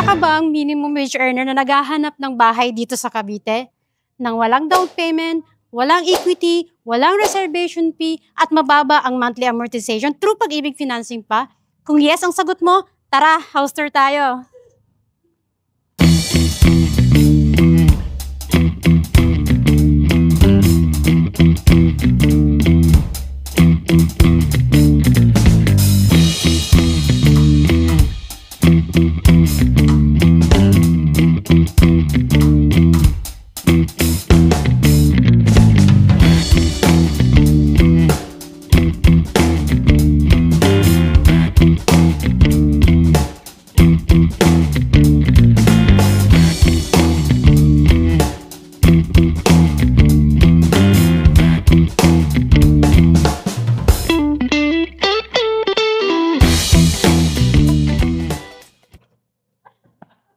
ka ba ang minimum wage earner na naghahanap ng bahay dito sa Cavite? Nang walang down payment, walang equity, walang reservation fee, at mababa ang monthly amortization through Pag-ibig Financing pa? Kung yes ang sagot mo, tara, house tour tayo!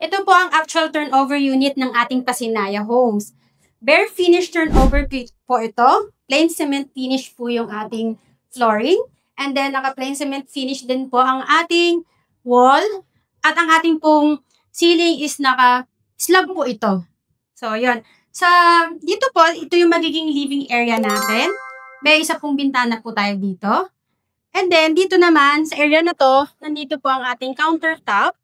Ito po ang actual turnover unit ng ating Pasinaya Homes. Bare finish turnover po ito. Plain cement finish po yung ating flooring. And then, naka-plain cement finish din po ang ating wall. At ang ating pong ceiling is naka-slab po ito. So, yun. Dito po, ito yung magiging living area natin. May isa pong bintana po tayo dito. And then, dito naman, sa area na to, nandito po ang ating countertop.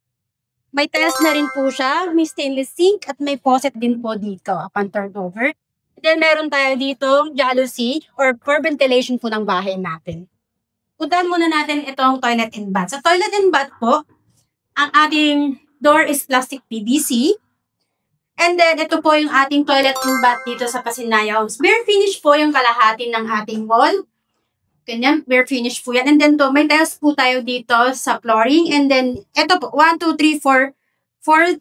May tiles na rin po siya, may stainless sink, at may faucet din po dito upon turnover. Then, meron tayo dito jalousie or for ventilation po ng bahay natin. Puntahan muna natin itong toilet and bath. Sa toilet and bath po, ang ating door is plastic PVC. And then, ito po yung ating toilet and bath dito sa Pasinaya Homes. Bare finish po yung kalahati ng ating wall. Ganyan, bare finish po yan. And then may tiles po tayo dito sa flooring. And then, ito po, 1, 2, 3, 4.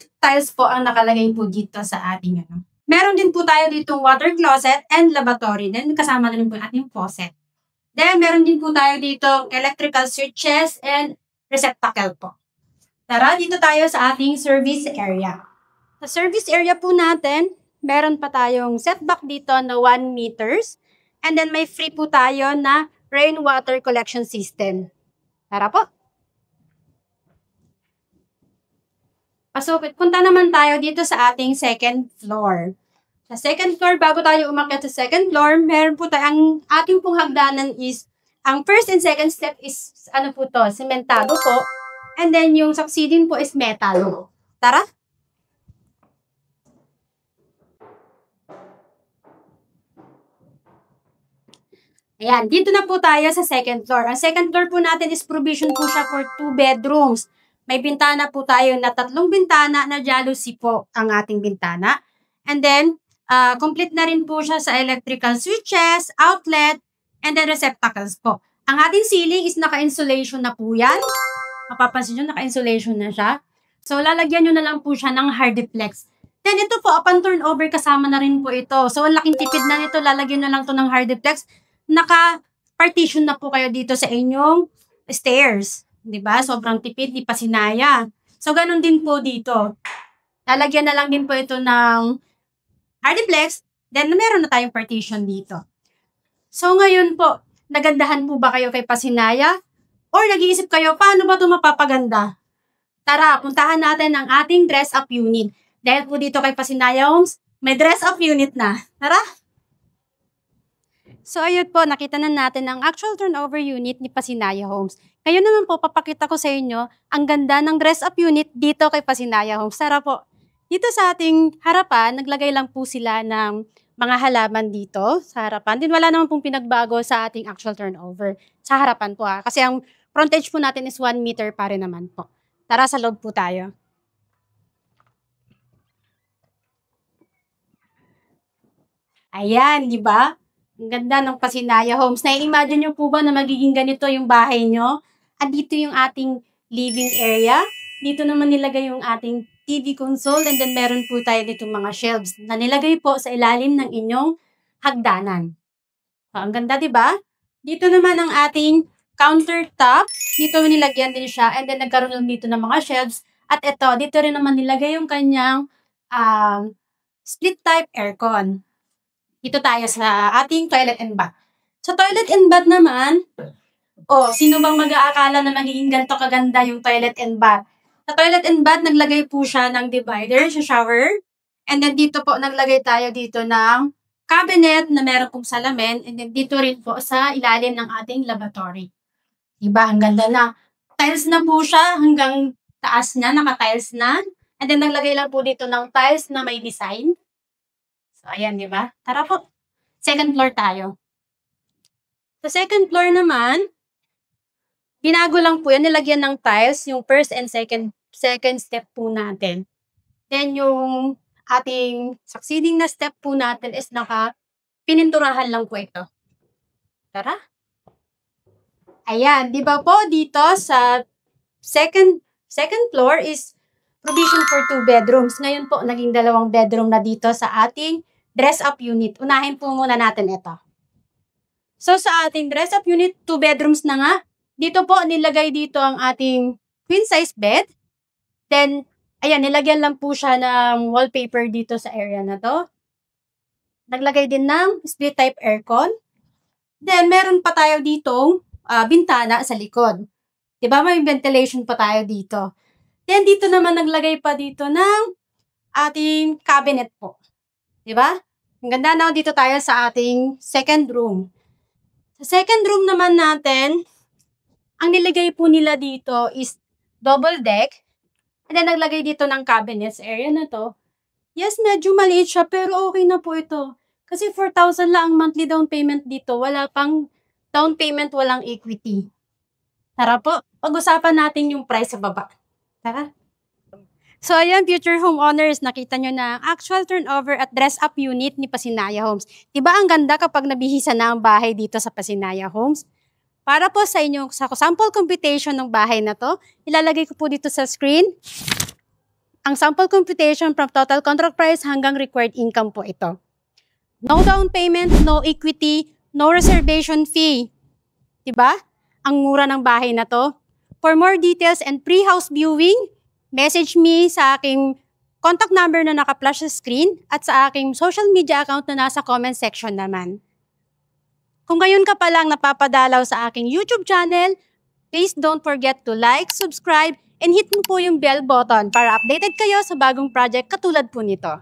4 tiles po ang nakalagay po dito sa ating ano. Meron din po tayo dito water closet and lavatory. Then, kasama na rin po yung ating faucet. Then, meron din po tayo dito electrical switches and receptacle po. Tara, dito tayo sa ating service area. Sa service area po natin, meron pa tayong setback dito na 1 meters. And then, may free po tayo na rainwater collection system. Tara po. So, punta naman tayo dito sa ating second floor. Sa second floor, bago tayo umakyat sa second floor, meron po tayo, ang ating pong hagdanan is, ang first and second step is, ano po to, sementado po. And then, yung succeeding po is metal. Tara. Ayan, dito na po tayo sa second floor. Ang second floor po natin is provision po siya for 2 bedrooms. May bintana po tayo na 3 bintana na jalousie po ang ating bintana. And then, complete na rin po siya sa electrical switches, outlet, and then receptacles po. Ang ating ceiling is naka-insulation na po yan. Mapapansin nyo, naka-insulation na siya. So, lalagyan nyo na lang po siya ng Hardiplex. Then, ito po, upon turnover, kasama na rin po ito. So, ang laking tipid na nito, lalagyan na lang to ng Hardiplex. Naka-partition na po kayo dito sa inyong stairs. Diba? Sobrang tipid, di Pasinaya. So, ganun din po dito. Lalagyan na lang din po ito ng Hardiplex. Then, meron na tayong partition dito. So, ngayon po, nagandahan po ba kayo kay Pasinaya? Or nag-iisip kayo, paano ba ito mapapaganda? Tara, puntahan natin ang ating dress-up unit. Dahil po dito kay Pasinaya Homes, may dress-up unit na. Tara! So, ayun po, nakita na natin ang actual turnover unit ni Pasinaya Homes. Ngayon naman po, papakita ko sa inyo ang ganda ng dress-up unit dito kay Pasinaya Homes. Tara po. Dito sa ating harapan, naglagay lang po sila ng mga halaman dito sa harapan. Din wala naman pong pinagbago sa ating actual turnover sa harapan po ha. Kasi ang frontage po natin is 1 meter pa rin naman po. Tara, sa loob po tayo. Ayan, di ba? Ang ganda ng Pasinaya Homes. Na-imagine nyo po ba na magiging ganito yung bahay nyo? At dito yung ating living area. Dito naman nilagay yung ating TV console. And then meron po tayo dito mga shelves na nilagay po sa ilalim ng inyong hagdanan. So, ang ganda, di ba? Dito naman ang ating countertop. Dito nilagyan din siya. And then nagkaroon lang dito ng mga shelves. At ito, dito rin naman nilagay yung kanyang split type aircon. Dito tayo sa ating toilet and bath. Sa toilet and bath naman, sino bang mag-aakala na magiging ganito kaganda yung toilet and bath? Sa toilet and bath, naglagay po siya ng divider sa shower. And then dito po, naglagay tayo dito ng cabinet na meron pong salamin. And then dito rin po sa ilalim ng ating lavatory. Diba? Ang ganda na. Tiles na po siya hanggang taas na, naka-tiles na. And then naglagay lang po dito ng tiles na may design. So, ayan, diba? Tara po. Second floor tayo. Sa second floor naman, binago lang po yan, nilagyan ng tiles, yung first and second step po natin. Then yung ating succeeding na step po natin is pininturahan lang po ito. Tara. Ayan, di ba po dito sa second floor is provision for 2 bedrooms. Ngayon po, naging 2 bedroom na dito sa ating dress-up unit. Unahin po muna natin ito. So, sa ating dress-up unit, 2 bedrooms na nga. Dito po, nilagay dito ang ating queen-size bed. Then, ayan, nilagyan lang po siya ng wallpaper dito sa area na to. Naglagay din ng split-type aircon. Then, meron pa tayo ditong bintana sa likod. Diba? May ventilation pa tayo dito. Then, dito naman naglagay pa dito ng ating cabinet po. Diba? Ang ganda na, dito tayo sa ating second room. Sa second room naman natin, ang nilagay po nila dito is double deck. And then, naglagay dito ng cabinets area na to. Yes, medyo maliit siya, pero okay na po ito. Kasi 4,000 lang ang monthly down payment dito. Wala pang down payment, walang equity. Tara po, pag-usapan natin yung price sa baba. Tara. So, ayan, future homeowners, nakita nyo na ang actual turnover at dress-up unit ni Pasinaya Homes. Diba ang ganda kapag nabihisa na ang bahay dito sa Pasinaya Homes? Para po sa inyo, sa sample computation ng bahay na to, ilalagay ko po dito sa screen ang sample computation from total contract price hanggang required income po ito. No down payment, no equity, no reservation fee. Diba? Ang mura ng bahay na to. For more details and pre-house viewing, message me sa aking contact number na naka-flash sa screen at sa aking social media account na nasa comment section naman. Kung ngayon ka pa lang napapadalaw sa aking YouTube channel, please don't forget to like, subscribe, and hit mo po yung bell button para updated kayo sa bagong project katulad po nito.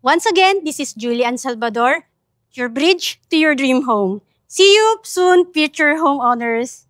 Once again, this is Julian Salvador, your bridge to your dream home. See you soon, future homeowners!